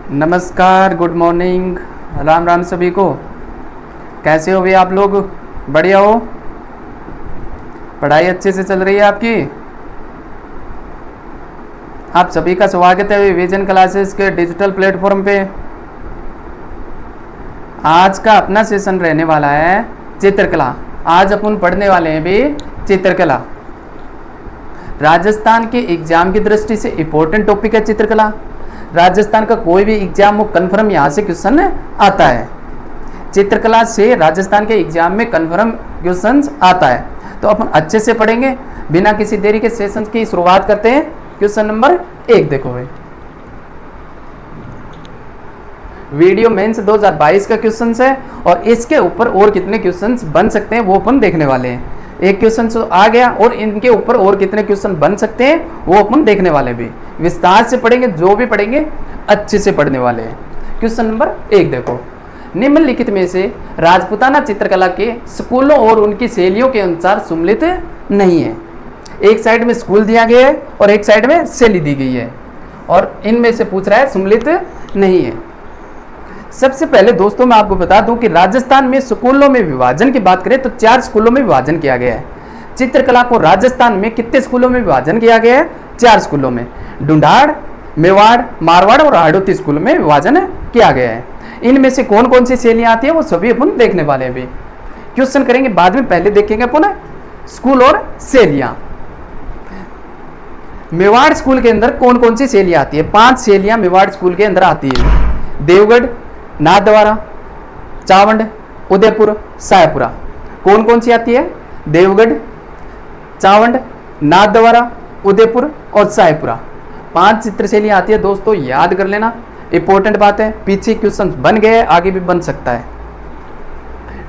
नमस्कार, good morning, Ram Ram सभी को। कैसे हो भैया आप लोग? बढ़िया हो? पढ़ाई अच्छे से चल रही है आपकी? आप सभी का स्वागत है विजन क्लासेस के डिजिटल प्लेटफॉर्म पे। आज का अपना सेशन रहने वाला है चित्रकला। आज अपन पढ़ने वाले हैं भी चित्रकला। राजस्थान के एग्जाम की दृष्टि से इंपॉर्टेंट टॉपिक है चित्रकला। राजस्थान का कोई भी एग्जाम हो कन्फर्म यहाँ से क्वेश्चन आता है। चित्रकला से राजस्थान के एग्जाम में कन्फर्म क्वेश्चन आता है, तो अपन अच्छे से पढ़ेंगे। बिना किसी देरी के सेशन की शुरुआत करते हैं। क्वेश्चन नंबर 1 देखो भाई, वीडियो मेंस 2022 का क्वेश्चन है और इसके ऊपर और कितने क्वेश्चन बन सकते हैं वो अपन देखने वाले हैं। एक क्वेश्चन तो आ गया और इनके ऊपर और कितने क्वेश्चन बन सकते हैं वो अपन देखने वाले भी विस्तार से पढ़ेंगे। जो भी पढ़ेंगे अच्छे से पढ़ने वाले हैं। क्वेश्चन नंबर 1 देखो, निम्नलिखित में से राजपूताना चित्रकला के स्कूलों और उनकी शैलियों के अनुसार सम्मिलित नहीं है। एक साइड में स्कूल दिया गया है और एक साइड में शैली दी गई है और इनमें से पूछ रहा है सम्मिलित नहीं है। सबसे पहले दोस्तों मैं आपको बता दूं कि राजस्थान में स्कूलों में विभाजन की बात करें तो 4 स्कूलों में विभाजन किया गया है। चित्रकला को राजस्थान में कितने स्कूलों में विभाजन किया गया है? 4 स्कूलों में। ढूंढाड़, मेवाड़, मारवाड़ और हाड़ौती स्कूल में विभाजन किया गया है। इनमें से कौन कौन सी शैलियां आती है वो सभी अपन देखने वाले हैं। अभी क्वेश्चन करेंगे बाद में, पहले देखेंगे अपन स्कूल और शैलियां। मेवाड़ स्कूल के अंदर कौन कौन सी शैलियां आती है? 5 शैलियां मेवाड़ स्कूल के अंदर आती है। देवगढ़, नाथद्वारा, चावंड, उदयपुर, सायपुरा। कौन कौन सी आती है? देवगढ़, चावंड, नाथद्वारा, उदयपुर और सायपुरा। 5 चित्रशैली आती है दोस्तों, याद कर लेना, इंपॉर्टेंट बात है। पीछे क्वेश्चन बन गए, आगे भी बन सकता है।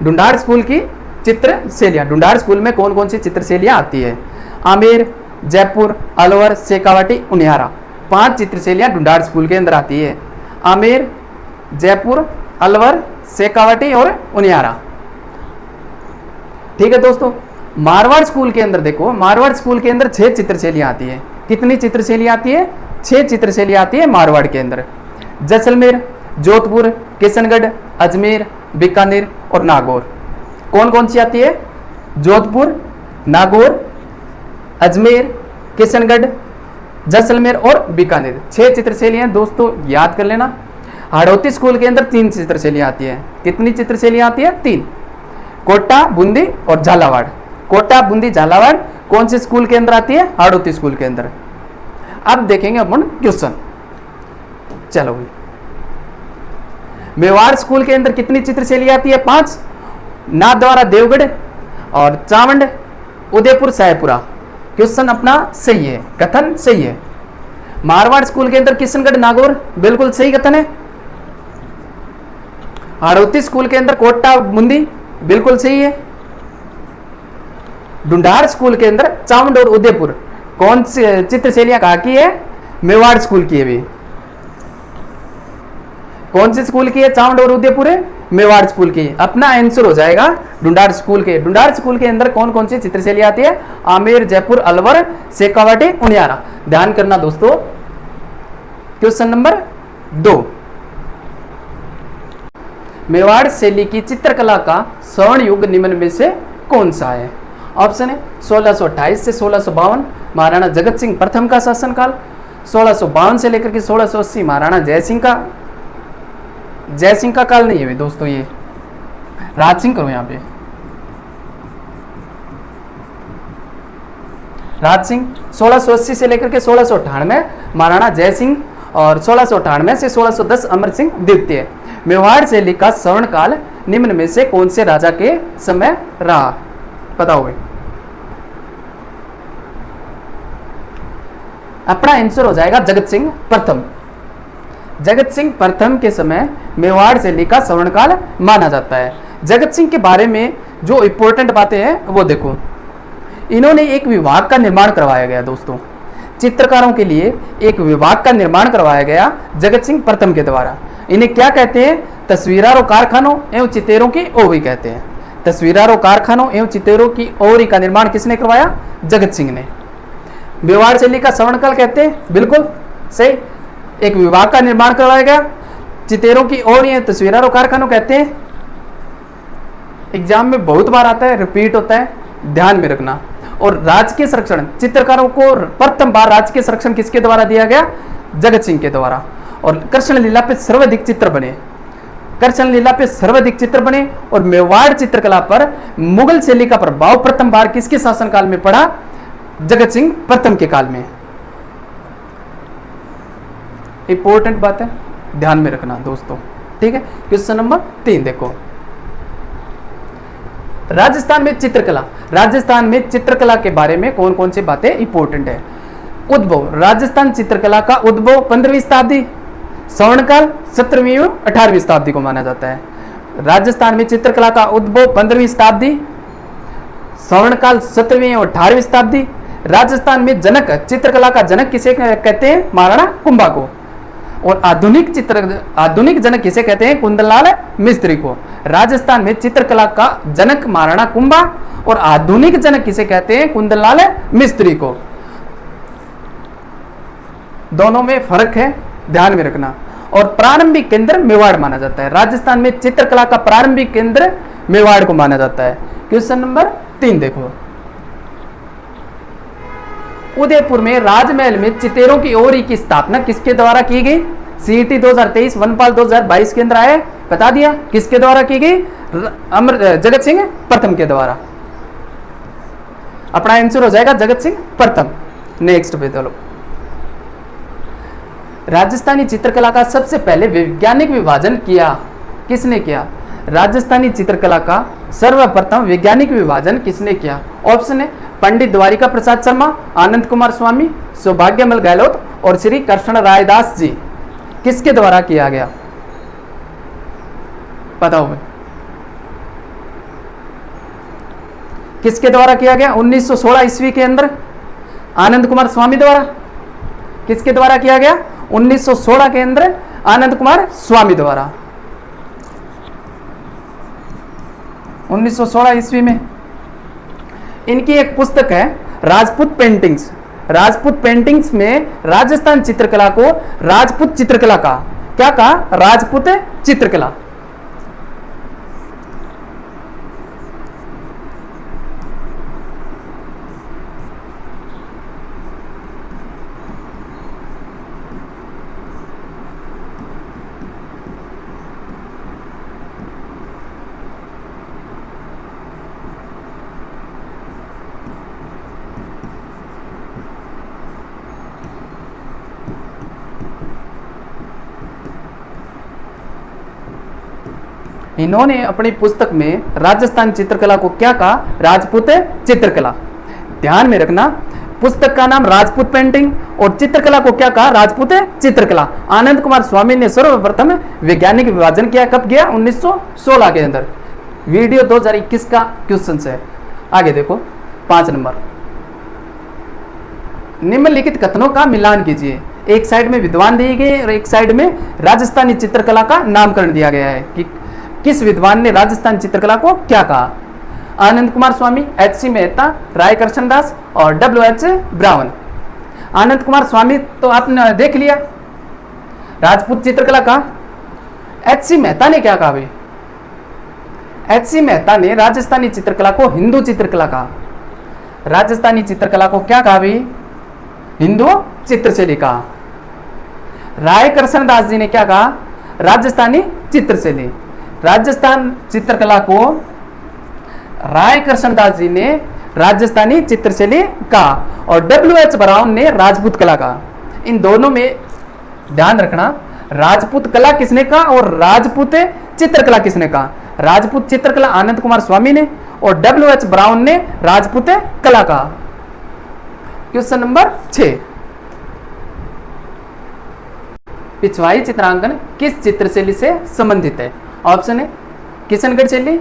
ढूंढाड़ स्कूल की चित्रशैलियां, ढूंढाड़ स्कूल में कौन कौन सी चित्रशैलियां आती है? आमेर, जयपुर, अलवर, शेखावाटी, उनियारा। 5 चित्रशैलियां ढूंढाड़ स्कूल के अंदर आती है। आमेर, जयपुर, अलवर, शेखावाटी और उनियारा। ठीक है दोस्तों। मारवाड़ स्कूल के अंदर देखो, मारवाड़ स्कूल के अंदर 6 चित्रशैलियां आती है। कितनी चित्रशैलियां आती है? 6 चित्रशैलियां आती है मारवाड़ के अंदर। जैसलमेर, जोधपुर, किशनगढ़, अजमेर, बीकानेर और नागौर। कौन कौन सी आती है? जोधपुर, नागौर, अजमेर, किशनगढ़, जैसलमेर और बीकानेर। 6 चित्रशैलियां दोस्तों, याद कर लेना। हाड़ौती स्कूल के अंदर 3 चित्रशैलियां आती है। कितनी चित्रशैलियां आती है? 3। कोटा, बूंदी और झालावाड़। कोटा, बूंदी, झालावाड़ कौन से स्कूल के अंदर आती है? हाड़ौती स्कूल के अंदर। अब देखेंगे अपन क्वेश्चन। चलो भाई, मेवाड़ स्कूल के अंदर कितनी चित्रशैलियां आती है? 5। नाथद्वारा, देवगढ़ और चावंड, उदयपुर, सायपुरा। क्वेश्चन अपना सही है, कथन सही है। मारवाड़ स्कूल के अंदर किशनगढ़, नागौर, बिल्कुल सही कथन है। हाड़ौती स्कूल के अंदर कोटा, बूंदी, बिल्कुल सही है। ढूंढाड़ स्कूल के अंदर चावंड और उदयपुर कौन सी चित्रशैलियां कहा की है? मेवाड़ स्कूल की है भी। कौन सी स्कूल की है? चावंड और उदयपुर है, मेवाड़ स्कूल की। अपना आंसर हो जाएगा ढूंढाड़ स्कूल के। ढूंढाड़ स्कूल के अंदर कौन कौन सी चित्रशैलियां आती है? आमेर, जयपुर, अलवर, शेखावाटी, उनियारा। ध्यान करना दोस्तों। क्वेश्चन नंबर 2, मेवाड़ शैली की चित्रकला का स्वर्ण युग निम्न में से कौन सा है? ऑप्शन है 1628 से 1652 महाराणा जगत सिंह प्रथम का शासनकाल, 1652 से लेकर के 1680 महाराणा जयसिंह का काल नहीं है दोस्तों, ये राज सिंह करो यहाँ पे, राज सिंह। 1680 से लेकर के 1698 महाराणा जयसिंह और 1698 से 1610 अमर सिंह द्वितीय। मेवाड़ शैली का स्वर्ण काल निम्न में से कौन से राजा के समय रहा? बताओ भाई। अपना आंसर हो जाएगा जगत सिंह प्रथम। जगत सिंह प्रथम के समय मेवाड़ शैली का स्वर्ण काल माना जाता है। जगत सिंह के बारे में जो इंपॉर्टेंट बातें हैं वो देखो। इन्होंने एक विभाग का निर्माण करवाया गया दोस्तों, चित्रकारों के लिए एक विभाग का निर्माण करवाया गया जगत सिंह प्रथम के द्वारा। इन्हें क्या कहते हैं? तस्वीरारों, कारखानों एवं चितेरों की ओवरी कहते हैं। तस्वीरारों, कारखानों एवं चितेरों की ओवरी का निर्माण किसने करवाया? जगत सिंह ने। मेवाड़ शैली का स्वर्णकाल कहते हैं, बिल्कुल सही। एक विभाग का निर्माण करवाया गया चितेरों की और ये तस्वीरों और कारखानों कहते हैं। एग्जाम में बहुत बार आता है, रिपीट होता है, ध्यान में रखना। और राजकीय संरक्षण, चित्रकारों को प्रथम बार राजकीय संरक्षण किसके द्वारा दिया गया? जगत सिंह के द्वारा। और कृष्ण लीला पे सर्वाधिक चित्र बने, कृष्ण लीला पे सर्वाधिक चित्र बने। और मेवाड़ चित्रकला पर मुगल शैली का प्रभाव प्रथम बार किसके शासनकाल में पड़ा? जगत सिंह प्रथम के काल में। इंपॉर्टेंट बात है, ध्यान में रखना दोस्तों, ठीक है। क्वेश्चन नंबर 3 देखो, राजस्थान में चित्रकला, राजस्थान में चित्रकला के बारे में कौन कौन सी बातें इंपॉर्टेंट है? उद्भव, राजस्थान चित्रकला का उद्भव 15वीं शताब्दी, स्वर्णकाल 17वीं और 18वीं शताब्दी को माना जाता है। राजस्थान में चित्रकला का उद्भव 15वीं शताब्दी, स्वर्णकाल 17वीं और 18वीं शताब्दी। राजस्थान में जनक, चित्रकला का जनक किसे कहते हैं? महाराणा कुंभा को। और आधुनिक जनक किसे कहते हैं? कुंदनलाल मिस्त्री को। राजस्थान में चित्रकला का जनक महाराणा कुंभा और आधुनिक जनक किसे कहते हैं? कुंदनलाल मिस्त्री को। दोनों में फर्क है, ध्यान में रखना। और प्रारंभिक केंद्र मेवाड़ माना जाता है। राजस्थान में चित्रकला का प्रारंभिक केंद्र मेवाड़ को माना जाता है। क्वेश्चन नंबर 3 देखो, उदयपुर में राजमहल में चितेरों की ओरी की स्थापना किसके द्वारा की गई? सीईटी 2023, वनपाल 2022 के अंदर आए, बता दिया किसके द्वारा की गई? जगत सिंह प्रथम के द्वारा। अपना आंसर हो जाएगा जगत सिंह प्रथम। नेक्स्ट पे चलो, राजस्थानी चित्रकला का सबसे पहले वैज्ञानिक विभाजन किया किसने किया? राजस्थानी चित्रकला का सर्वप्रथम वैज्ञानिक विभाजन किसने किया? ऑप्शन है पंडित द्वारिका प्रसाद शर्मा, आनंद कुमार स्वामी, सौभाग्यमल गहलोत और श्री कृष्ण रायदास जी। किसके द्वारा किया गया? बताओ भाई, किसके द्वारा किया गया? 1916 ईस्वी के अंदर आनंद कुमार स्वामी द्वारा। किसके द्वारा किया गया? 1916 के अंदर आनंद कुमार स्वामी द्वारा, 1916 ईस्वी में। इनकी एक पुस्तक है राजपूत पेंटिंग्स। राजपूत पेंटिंग्स में राजस्थान चित्रकला को राजपूत चित्रकला का क्या कहा? राजपूत चित्रकला। इन्होंने अपनी पुस्तक में राजस्थान चित्रकला को क्या कहा? राजपूत चित्रकला। ध्यान में रखना, पुस्तक का नाम राजपूत पेंटिंग और चित्रकला को क्या कहा? राजपूत चित्रकला। आनंद कुमार स्वामी ने सर्वप्रथम वैज्ञानिक विभाजन किया, कब किया? 1916 के अंदर। वीडियो 2021 का क्वेश्चन है। आगे देखो 5 नंबर, निम्नलिखित कथनों का मिलान कीजिए। एक साइड में विद्वान दिए गए और एक साइड में राजस्थानी चित्रकला का नामकरण दिया गया है कि किस विद्वान ने राजस्थान चित्रकला को क्या कहा? आनंद कुमार स्वामी, एच.सी. मेहता, राय कृष्णदास और W.H. ब्राउन। आनंद कुमार स्वामी तो आपने देख लिया, राजपूत चित्रकला का। एच.सी. मेहता ने क्या कहा भाई? एच.सी. मेहता ने राजस्थानी चित्रकला को हिंदू चित्रकला कहा। राजस्थानी चित्रकला को क्या कहा भाई? हिंदू चित्रशैली कहा। राय कृष्णदास जी ने क्या कहा? राजस्थानी चित्रशैली। राजस्थान चित्रकला को राय कृष्णदास जी ने राजस्थानी चित्रशैली कहा और W.H. ब्राउन ने राजपूत कला कहा। इन दोनों में ध्यान रखना, राजपूत कला किसने कहा और राजपूत चित्रकला किसने कहा? राजपूत चित्रकला आनंद कुमार स्वामी ने और W.H. ब्राउन ने राजपूत कला कहा। क्वेश्चन नंबर 6, पिछवाई चित्रांकन किस चित्रशैली से संबंधित है? ऑप्शन है किशनगढ़ शैली,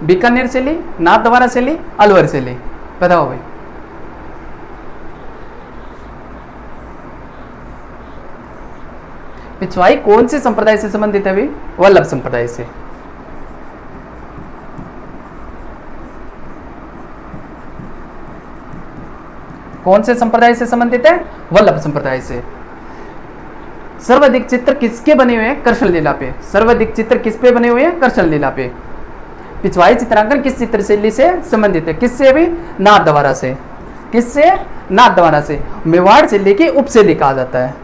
बीकानेर शैली, नाथद्वारा शैली, अलवर शैली। बताओ भाई। पिछवाई कौन से संप्रदाय से संबंधित है भाई? वल्लभ संप्रदाय से। कौन से संप्रदाय से संबंधित है? वल्लभ संप्रदाय से। सर्वाधिक चित्र किसके बने हुए हैं? कृष्ण लीला पे। सर्वाधिक चित्र किस पे बने हुए हैं? कृष्ण लीला पे। पिछवाई चित्रांकन किस चित्रशैली से संबंधित है? किससे? भी नाथद्वारा से। किससे? नाथद्वारा से। मेवाड़ शैली की उपशैली कहा जाता है।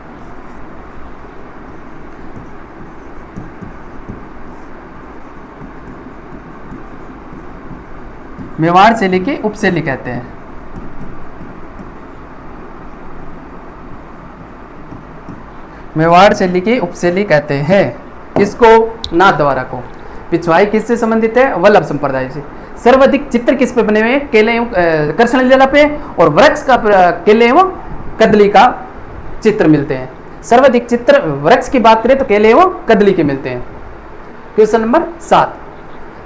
मेवाड़ शैली की उपशैली कहते हैं। मेवाड़ शैली की उपशैली कहते हैं किसको? नाथद्वारा को। पिछवाई किससे संबंधित है? वल्लभ संप्रदाय से। सर्वाधिक चित्र किस पे बने हुए हैं? केले एवं कृष्ण लीला पे, और वृक्ष का केले एवं कदली का चित्र मिलते हैं। सर्वाधिक चित्र वृक्ष की बात करें तो केले एवं कदली के मिलते हैं। क्वेश्चन नंबर 7,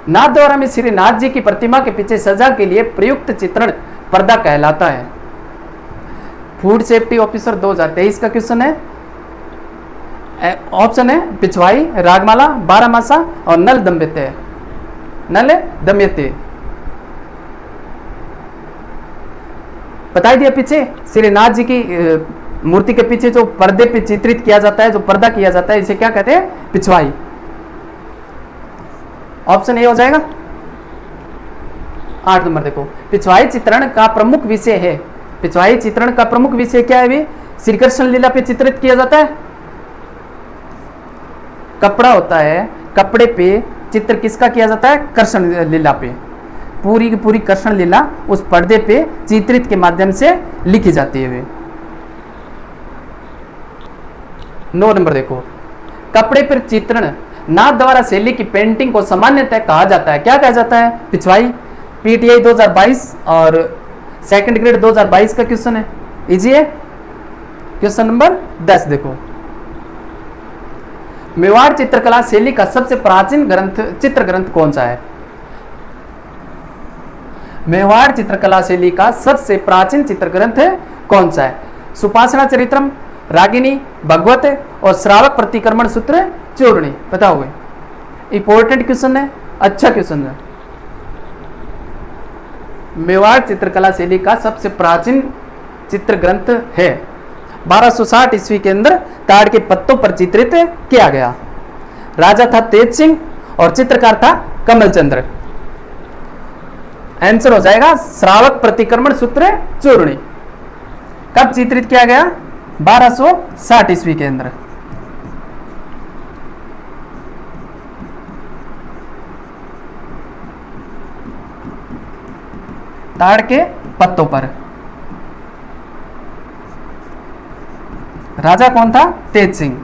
नाथद्वारा में श्री नाथ जी की प्रतिमा के पीछे सजा के लिए प्रयुक्त चित्रण पर्दा कहलाता है। फूड सेफ्टी ऑफिसर 2023 का क्वेश्चन है। ऑप्शन है पिछवाई, रागमाला, बारहमासा और नल दमयंती। नल दमयंती बताई दिया। पीछे श्रीनाथ जी की मूर्ति के पीछे जो पर्दे पे चित्रित किया जाता है, जो पर्दा किया जाता है, इसे क्या कहते हैं? पिछवाई। ऑप्शन ए हो जाएगा। 8 नंबर देखो, पिछवाई चित्रण का प्रमुख विषय है। पिछवाई चित्रण का प्रमुख विषय क्या है? भी श्री कृष्ण लीला पे चित्रित किया जाता है। कपड़ा होता है, कपड़े पे चित्र किसका किया जाता है? कृष्ण लीला पे। पूरी की पूरी कृष्ण लीला उस पर्दे पे चित्रित के माध्यम से लिखी जाती है। 9 नंबर देखो, कपड़े पर चित्रण नाथद्वारा शैली की पेंटिंग को सामान्यतः कहा जाता है। क्या कहा जाता है? पिछवाई। पीटीआई 2022 और सेकंड ग्रेड 2022 का क्वेश्चन है, इजी है। क्वेश्चन नंबर 10 देखो, मेवाड़ चित्रकला शैली का सबसे प्राचीन ग्रंथ, चित्र ग्रंथ कौन सा है? मेवाड़ चित्रकला शैली का सबसे प्राचीन चित्र ग्रंथ कौन सा है? सुपासना चरित्रम, रागिनी, भगवत और श्रावक प्रतिक्रमण सूत्र चूर्णी। बताओगे? इंपॉर्टेंट क्वेश्चन है, अच्छा क्वेश्चन है। मेवाड़ चित्रकला शैली का सबसे प्राचीन चित्र ग्रंथ है। 1260 ईस्वी के अंदर ताड़ के पत्तों पर चित्रित किया गया। राजा था तेज सिंह और चित्रकार था कमल चंद्र। आंसर हो जाएगा श्रावक प्रतिक्रमण सूत्र चूर्णी। कब चित्रित किया गया? 1260 ईस्वी के अंदर। ताड़ के पत्तों पर। राजा कौन था? तेज सिंह।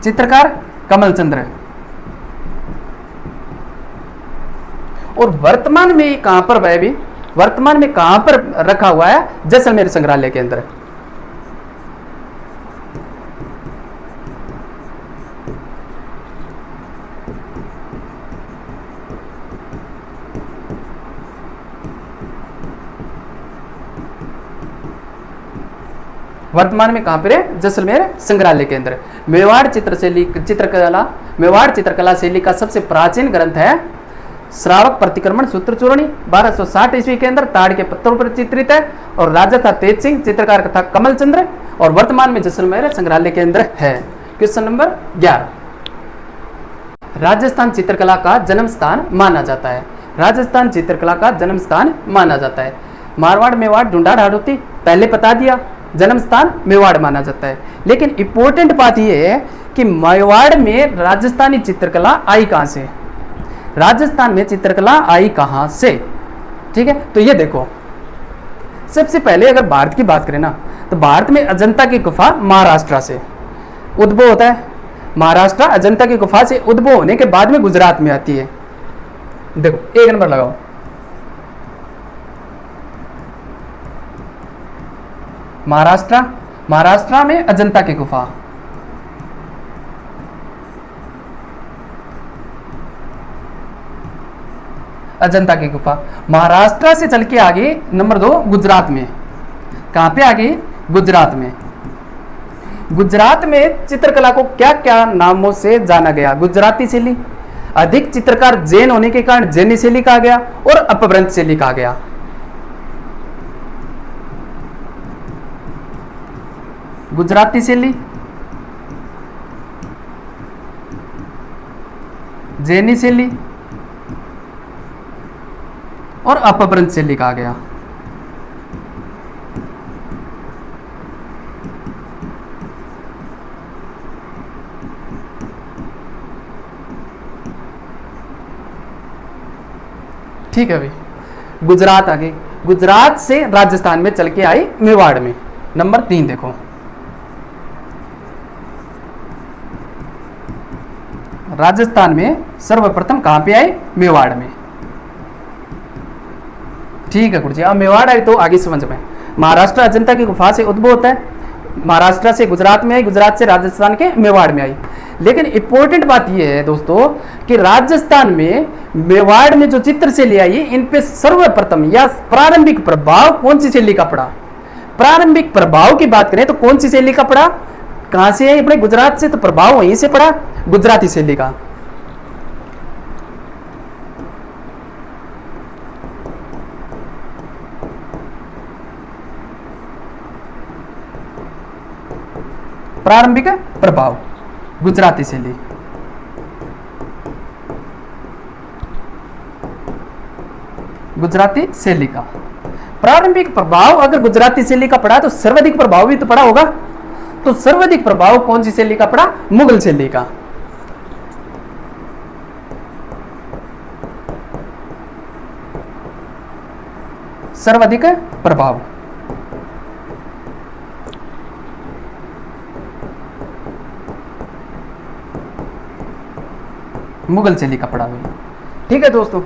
चित्रकार कमल चंद्र। और वर्तमान में कहां पर वह भी वर्तमान में कहां पर रखा हुआ है? जैसलमेर संग्रहालय के अंदर। वर्तमान में कहां पर है? जैसलमेर संग्रहालय के अंदर। मेवाड़ चित्रकला शैली का सबसे प्राचीन ग्रंथ है श्रावक प्रतिक्रमण सूत्र चूर्णी। 1260 ईस्वी के अंदर ताड़ के पत्थरों पर चित्रित है। और राजा था तेज सिंह, चित्रकार था कमल चंद्र, और वर्तमान में जैसलमेर संग्रहालय के अंदर है। क्वेश्चन नंबर 11, राजस्थान चित्रकला का जन्म स्थान माना जाता है। राजस्थान चित्रकला का जन्म स्थान माना जाता है। मारवाड़, मेवाड़, ढूंढाड़, हाड़ौती पहले बता दिया, जन्म स्थान मेवाड़ माना जाता है। लेकिन इंपॉर्टेंट बात यह है कि मेवाड़ में राजस्थानी चित्रकला आई कहां से? राजस्थान में चित्रकला आई कहां से? ठीक है, तो ये देखो, सबसे पहले अगर भारत की बात करें ना, तो भारत में अजंता की गुफा महाराष्ट्र से उद्भव होता है। महाराष्ट्र अजंता की गुफा से उद्भव होने के बाद में गुजरात में आती है। देखो 1 नंबर लगाओ। महाराष्ट्र में अजंता की गुफा। अजंता की गुफा महाराष्ट्र से चल के आगे नंबर 2 गुजरात में। कहां पे आगे? गुजरात में। गुजरात में चित्रकला को क्या क्या नामों से जाना गया? गुजराती शैली, अधिक चित्रकार जैन होने के कारण जैनी शैली कहा गया और अपभ्रंश शैली कहा गया। गुजराती शैली, जैनी शैली और अपभ्रंश शैली कहा गया। ठीक है भाई, गुजरात आ गई। गुजरात से राजस्थान में चल के आई मेवाड़ में। नंबर 3 देखो, राजस्थान में सर्वप्रथम कहां पे आए? मेवाड़ में। ठीक है गुरुजी, अब मेवाड़ आई तो आगे समझ में। महाराष्ट्र अजंता की गुफा से उद्भव होता है, महाराष्ट्र से गुजरात में आई, गुजरात से राजस्थान के मेवाड़ में आई। लेकिन इंपॉर्टेंट बात यह है दोस्तों कि राजस्थान में मेवाड़ में जो चित्र शैली आई, इन पे सर्वप्रथम या प्रारंभिक प्रभाव कौन सी शैली का पड़ा? प्रारंभिक प्रभाव की बात करें तो कौन सी शैली का पड़ा? कहां से है? अपने गुजरात से, तो प्रभाव वहीं से पड़ा, गुजराती शैली का। प्रारंभिक प्रभाव गुजराती शैली। गुजराती शैली का प्रारंभिक प्रभाव अगर गुजराती शैली का पड़ा तो सर्वाधिक प्रभाव भी तो पड़ा होगा। तो सर्वाधिक प्रभाव कौन सी शैली का पड़ा? मुगल शैली का। सर्वाधिक प्रभाव मुगल शैली का पड़ा हुआ। ठीक है दोस्तों,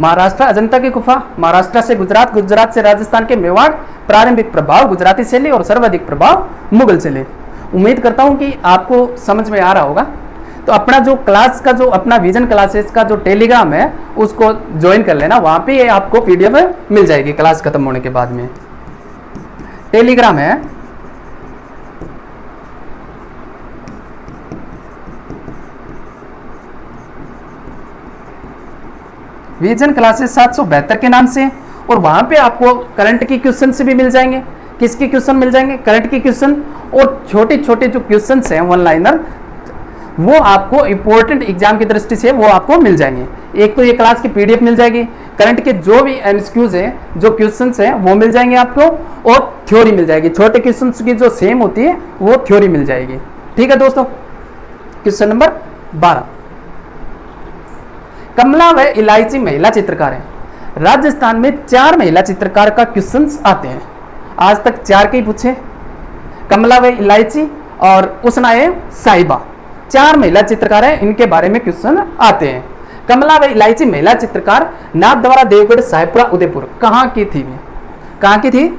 महाराष्ट्र अजंता की गुफा, महाराष्ट्र से गुजरात, गुजरात से राजस्थान के मेवाड़, प्रारंभिक प्रभाव गुजराती शैली और सर्वाधिक प्रभाव मुगल शैली। उम्मीद करता हूं कि आपको समझ में आ रहा होगा। तो अपना जो क्लास का जो अपना विजन क्लासेस का जो टेलीग्राम है उसको ज्वाइन कर लेना, वहां पे आपको पीडीएफ मिल जाएगी क्लास खत्म होने के बाद में। टेलीग्राम है विजन क्लासेस 772 के नाम से, और वहां पे आपको करंट की क्वेश्चन से भी मिल जाएंगे। किसके क्वेश्चन मिल जाएंगे? करंट के क्वेश्चन, और छोटे छोटे जो क्वेश्चन हैं वन लाइनर, वो आपको इंपॉर्टेंट एग्जाम की दृष्टि से वो आपको मिल जाएंगे। एक तो ये क्लास की पीडीएफ मिल जाएगी, करंट के जो भी एमसीक्यूज हैं, जो क्वेश्चंस हैं वो मिल जाएंगे आपको, और थ्योरी मिल जाएगी। छोटे क्वेश्चंस की जो सेम होती है वो थ्योरी मिल जाएगी। ठीक है दोस्तों, क्वेश्चन नंबर 12, कमला व इलायची महिला चित्रकार है। राजस्थान में 4 महिला चित्रकार का क्वेश्चंस आते हैं। आज तक 4 के ही पूछे, कमला व इलायची और उसना है साहिबा। 4 महिला चित्रकार है, इनके बारे में क्वेश्चन आते हैं। कमला व इलायची महिला चित्रकार नाथद्वारा, देवगढ़, साहेबपुरा, उदयपुर कहाँ की थी? कहाँ की थी?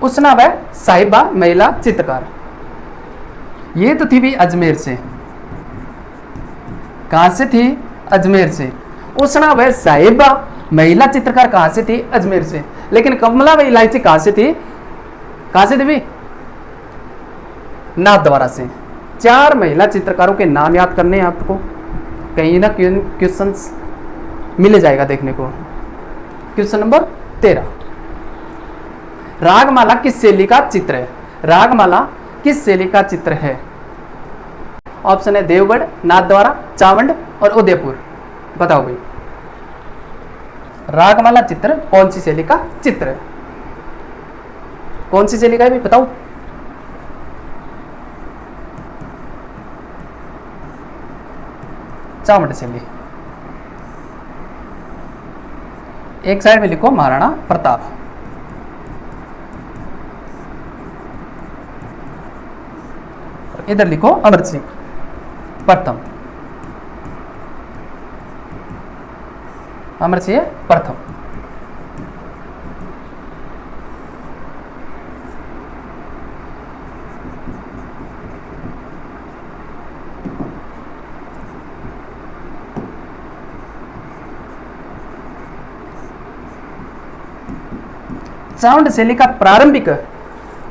उसना व साहिबा महिला चित्रकार, ये तो थी भी अजमेर से। कहां से थी? अजमेर से। उसना व साहिबा महिला चित्रकार कहां से थी? अजमेर से। लेकिन कमला व इलायची कहां से थी? कहां से थी भी? नाथद्वारा से। 4 महिला चित्रकारों के नाम याद करने हैं आपको, कहीं ना क्वेश्चंस मिल जाएगा देखने को। क्वेश्चन नंबर 13, रागमाला किस शैली का चित्र है? रागमाला किस शैली का चित्र है? ऑप्शन है देवगढ़, नाथद्वारा, चावंड और उदयपुर। बताओ भाई, रागमाला चित्र कौन सी शैली का चित्र है? कौन सी शैली का है भाई बताओ? चावंड शैली। एक साइड में लिखो महाराणा प्रताप, इधर लिखो अमर सिंह प्रथम। अमर सिंह प्रथम। चावंड शैली का प्रारंभिक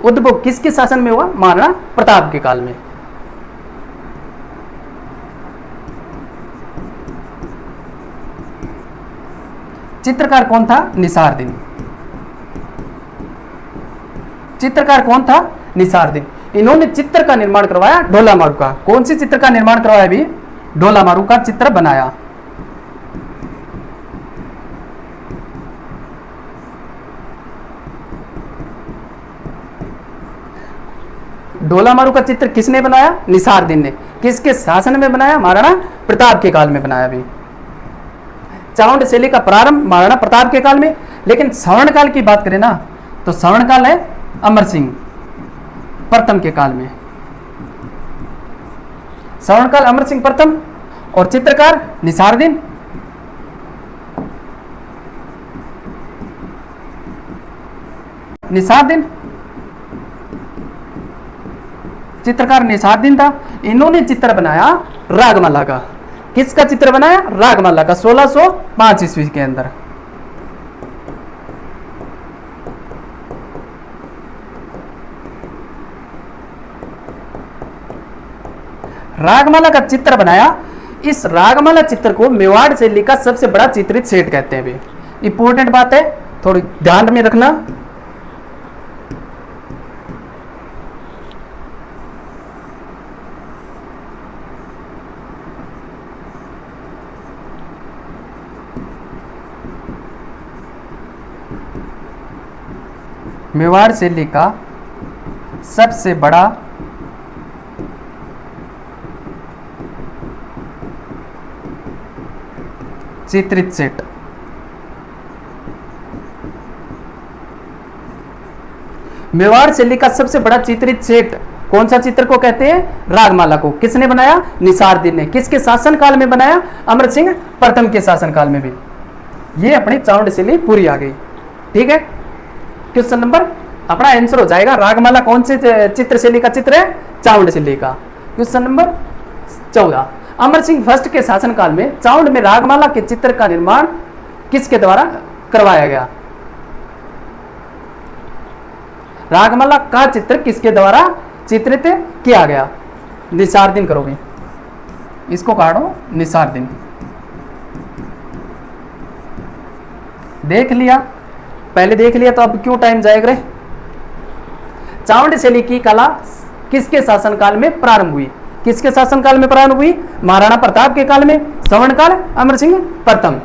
उद्भव किसके शासन में हुआ? महाराणा प्रताप के काल में। चित्रकार कौन था? निसारदीन। चित्रकार कौन था? निसारदीन। इन्होंने चित्र का निर्माण करवाया ढोला मारू का। कौन सी चित्र का निर्माण करवाया? भी ढोला मारू का चित्र बनाया। ढोला मारू का चित्र किसने बनाया? निसारदीन ने। किसके शासन में बनाया? महाराणा प्रताप के काल में बनाया। भी चावंड शैली का प्रारंभ महाराणा प्रताप के काल में। लेकिन सवर्ण काल की बात करें ना, तो सवर्ण काल है अमर सिंह प्रथम के काल में। सवर्ण काल अमर सिंह प्रथम, और चित्रकार निसारदीन। निसारदीन चित्रकार निसारदीन था। इन्होंने चित्र बनाया रागमाला का। किसका चित्र बनाया? रागमाला का, 1605 ईस्वी के अंदर। रागमाला का चित्र बनाया। इस रागमाला चित्र को मेवाड़ शैली का सबसे बड़ा चित्रित सेट कहते हैं। भी इंपॉर्टेंट बात है, थोड़ी ध्यान में रखना। मेवाड़ शैली का सबसे बड़ा चित्रित सेट। मेवाड़ शैली का सबसे बड़ा चित्रित सेट कौन सा चित्र को कहते हैं? रागमाला को। किसने बनाया? निसारदीन ने। किसके शासन काल में बनाया? अमर सिंह प्रथम के शासन काल में। भी ये अपनी चावंड शैली पूरी आ गई। ठीक है, क्वेश्चन नंबर अपना आंसर हो जाएगा। रागमाला कौन से चित्र शैली का चित्र है? चावंड शैली का। Question number 14, Amar Singh first के शासन काल में चावंड में रागमाला के चित्र का निर्माण किसके द्वारा करवाया गया? रागमाला का चित्र किसके द्वारा चित्रित किया गया? निसारदीन करोगे, इसको काटो निसारदीन। देख लिया, पहले देख लिया तो अब क्यों टाइम जाएगा? चावंड शैली की कला किसके शासन काल में प्रारंभ हुई? किसके शासन काल में प्रारंभ हुई? महाराणा प्रताप के काल में। सवर्ण काल अमर सिंह प्रथम।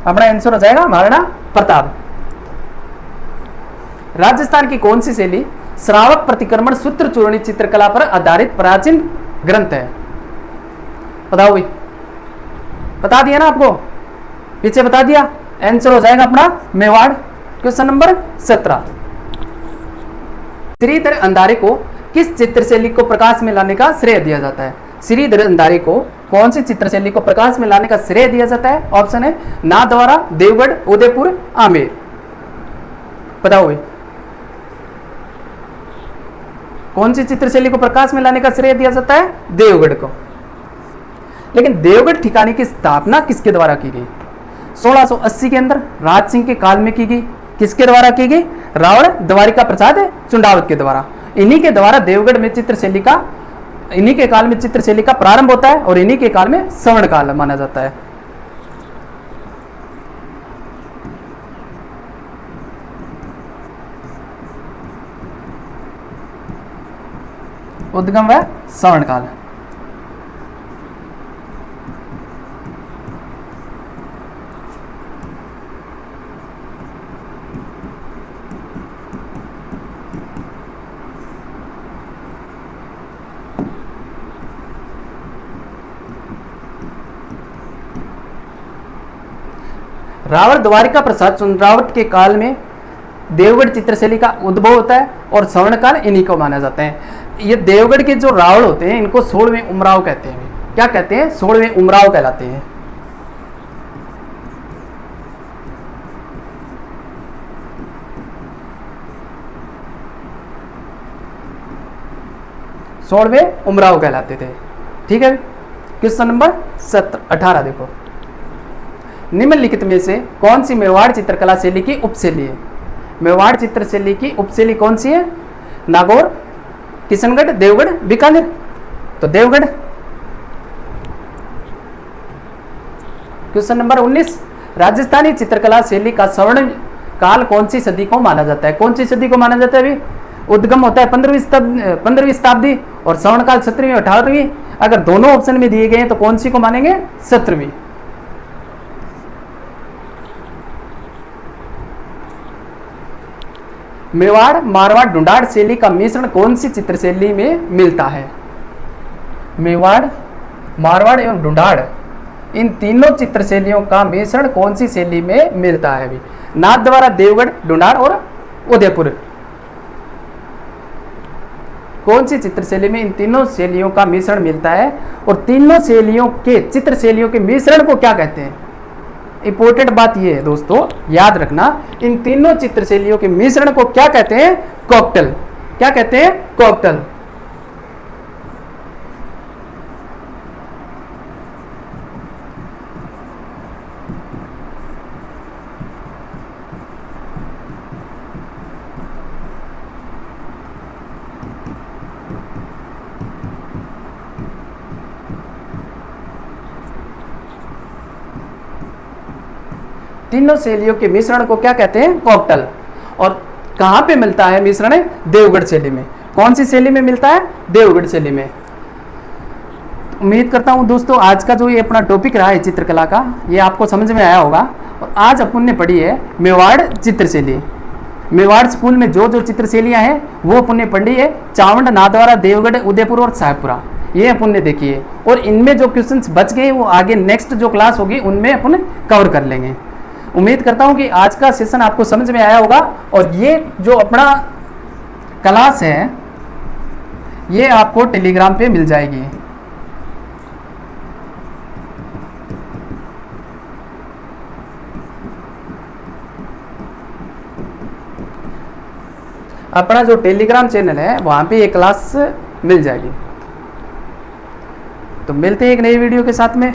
अपना आंसर हो जाएगा महाराणा प्रताप। राजस्थान की कौन सी शैली श्रावक प्रतिक्रमण सूत्र चूर्णी चित्रकला पर आधारित प्राचीन ग्रंथ है? बताओ भाई, बता दिया ना आपको, पीछे बता दिया। आंसर हो जाएगा अपना मेवाड़। क्वेश्चन नंबर 17, श्रीधर अंधारे को किस चित्र शैली को प्रकाश में लाने का श्रेय दिया जाता है? श्रीधर अंधारे को कौन सी चित्र शैली को प्रकाश में लाने का श्रेय दिया जाता है? ऑप्शन है नाथद्वारा, देवगढ़, उदयपुर, आमेर। बताओ भाई, कौन सी चित्र शैली को प्रकाश में लाने का श्रेय दिया जाता है? देवगढ़ को। लेकिन देवगढ़ ठिकाने की स्थापना किसके द्वारा की गई? 1680 के अंदर राज सिंह के काल में की गई। किसके द्वारा की गई? रावण द्वारिका प्रसाद चुंडावत के द्वारा। इन्हीं के द्वारा देवगढ़ में चित्रशैली का, इन्हीं के काल में चित्रशैली का प्रारंभ होता है और इन्हीं के काल में सवर्ण काल माना जाता है। उद्गम व सवर्ण काल। रावण द्वारिका प्रसाद चुंडावत के काल में देवगढ़ चित्रशैली का उद्भव होता है और सवर्ण काल इन्हीं को माना जाता है। ये देवगढ़ के जो रावण होते हैं इनको 16वें उमराव कहते हैं। क्या कहते हैं? 16वें उमराव कहलाते हैं। सोलहवें उमराव कहलाते थे। ठीक है, क्वेश्चन नंबर 18 देखो, निम्नलिखित में से कौन सी मेवाड़ चित्रकला शैली की उपशैली है? मेवाड़ चित्रशैली की उपशैली कौन सी है? नागौर, किशनगढ़, देवगढ़, बीकानेर। तो देवगढ़। क्वेश्चन नंबर 19, राजस्थानी चित्रकला शैली का स्वर्ण काल कौन सी सदी को माना जाता है? कौन सी सदी को माना जाता है? अभी उद्गम होता है 15वीं शताब्दी और स्वर्ण काल 17वीं 18वीं। अगर दोनों ऑप्शन में दिए गए हैं तो कौन सी को मानेंगे? 17वीं। मेवाड़, मारवाड़, ढूंढाड़ शैली का मिश्रण कौन सी चित्रशैली में मिलता है? मेवाड़, मारवाड़ एवं ढूंढाड़, इन तीनों चित्रशैलियों का मिश्रण कौन सी शैली में मिलता है? अभी नाथद्वारा, देवगढ़, ढूंढाड़ और उदयपुर। कौन सी चित्रशैली में इन तीनों शैलियों का मिश्रण मिलता है? और तीनों शैलियों के चित्रशैलियों के मिश्रण को क्या कहते हैं? इंपॉर्टेंट बात यह है दोस्तों, याद रखना, इन तीनों चित्रशैलियों के मिश्रण को क्या कहते हैं? कॉकटेल। क्या कहते हैं? कॉकटेल। तीनों शैलियों के मिश्रण को क्या कहते हैं? कॉकटेल। और कहां पे मिलता है मिश्रण? देवगढ़ शैली में। कौन सी शैली में मिलता है? देवगढ़ शैली में। उम्मीद करता हूं दोस्तों आज का जो ये अपना टॉपिक रहा है चित्रकला का, ये आपको समझ में आया होगा। और आज अपन ने पढ़ी है मेवाड़ चित्रशैली। मेवाड़ स्कूल में जो जो चित्रशैलियां हैं वो अपन ने पढ़ी है, चावंड, नाथद्वारा, देवगढ़, उदयपुर और शाहपुरा, ये अपन ने देखी है। और इनमें जो क्वेश्चंस बच गए वो आगे नेक्स्ट जो क्लास होगी उनमें अपन कवर कर लेंगे। उम्मीद करता हूं कि आज का सेशन आपको समझ में आया होगा। और ये जो अपना क्लास है ये आपको टेलीग्राम पे मिल जाएगी। अपना जो टेलीग्राम चैनल है वहां पे ये क्लास मिल जाएगी। तो मिलते हैं एक नई वीडियो के साथ में।